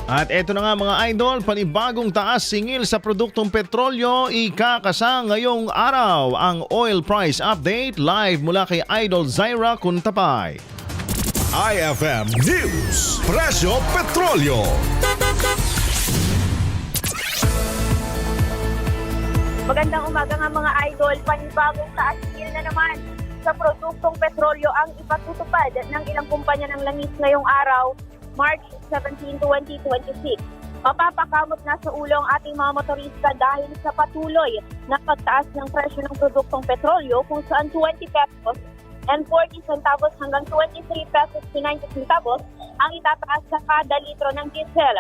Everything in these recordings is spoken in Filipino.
At eto na nga mga idol, panibagong taas singil sa produktong petrolyo ikakasa ngayong araw. Ang oil price update live mula kay Idol Zaira Kuntapay. IFM News, Presyo Petrolyo. Magandang umaga nga mga idol, panibagong taas singil na naman sa produktong petrolyo ang ipatutupad ng ilang kumpanya ng langis ngayong araw, March 17, 2026. Mapapakamot na sa ulo ang ating mga motorista dahil sa patuloy na pagtaas ng presyo ng produktong petrolyo kung saan 20 pesos and 40 centavos hanggang 23 pesos to 90 centavos ang itataas sa kada litro ng diesel.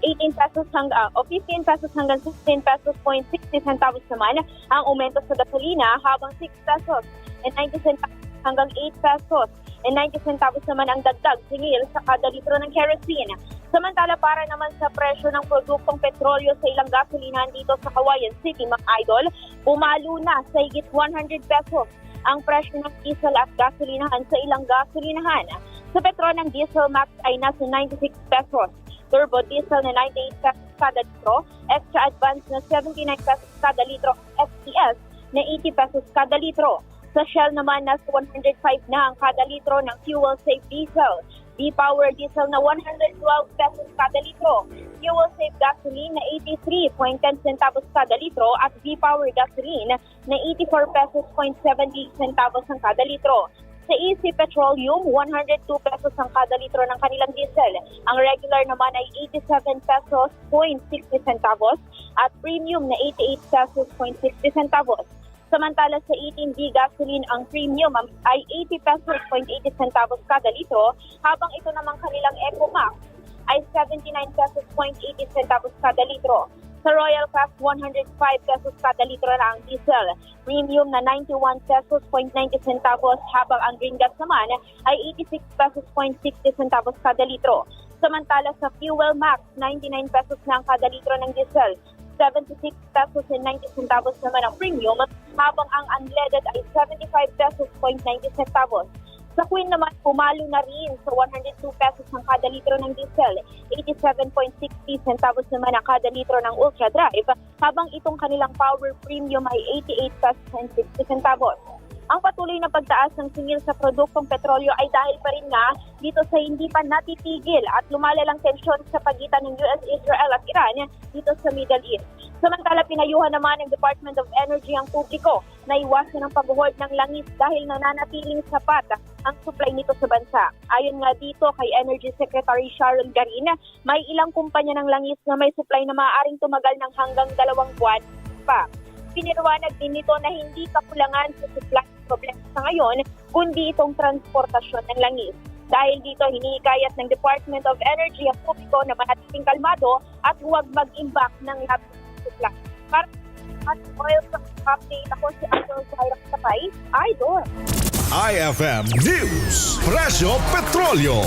18 pesos hanggang 15 pesos hanggang 16 pesos point 60 centavos naman ang aumento sa gasolina, habang 6 pesos and 90 centavos hanggang 8 pesos and 90 centavos naman ang dagdag singil sa kada litro ng kerosene. Samantala, para naman sa presyo ng produktong petrolyo sa ilang gasolinahan dito sa Cauayan City, mga idol, pumalo na sa higit 100 pesos ang presyo ng diesel at gasolinahan sa ilang gasolinahan. Sa Petron ng Diesel Max ay nasa 96 pesos, Turbo Diesel na 98 pesos kada litro, Extra Advanced na 79 pesos kada litro, STS na 80 pesos kada litro. Sa Shell naman, nasa 105 na ang kada litro ng Fuel Safe Diesel. V-Power Diesel na 112 pesos kada litro. Fuel Safe Gasoline na 83.10 centavos kada litro at V-Power Gasoline na 84 pesos point 70 centavos ang kada litro. Sa Easy Petroleum, 102 pesos ang kada litro ng kanilang diesel. Ang regular naman ay 87 pesos point 60 centavos at premium na 88 pesos point 60 centavos. Samantala sa 18B gasoline, ang premium ay 80 pesos point 80 centavos kada litro, habang ito namang kanilang Eco Max ay 79 pesos point 80 centavos kada litro. Sa Royal Pass, 105 pesos kada litro na ang diesel. Premium na 91 pesos point 90 centavos, habang ang green gas naman ay 86 pesos point 60 centavos kada litro. Samantala sa Fuel Max, 99 pesos na ang kada litro ng diesel. 76 pesos and 90 centavos naman ang premium, habang ang unleaded ay 75 pesos point 90 centavos. Sa Queen naman, pumalo na rin sa 102 pesos ang kada litro ng diesel, 87.60 centavos naman ang kada litro ng Ultra Drive, habang itong kanilang Power Premium ay 88 pesos and 60 centavos. Ang patuloy na pagtaas ng singil sa produktong petrolyo ay dahil pa rin nga dito sa hindi pa natitigil at lumalalang tensyon sa pagitan ng US, Israel at Iran dito sa Middle East. Samantala, pinayuhan naman ng Department of Energy ang publiko na iwasan ang pag-hoard ng langis dahil nananatiling sapat ang supply nito sa bansa. Ayon nga dito kay Energy Secretary Sharon Garin, may ilang kumpanya ng langis na may supply na maaaring tumagal ng hanggang 2 buwan pa. Pinirwanag din nito na hindi kakulangan sa supply problema sa ngayon, kundi itong transportasyon ng langis. Dahil dito, hinihikayat ng Department of Energy ang publiko na manatiling kalmado at huwag mag-imbak ng labis na supply. Para sa oil update, ako si Idol Zaira Kuntapay, Idol. IFM News, Presyo Petrolyo.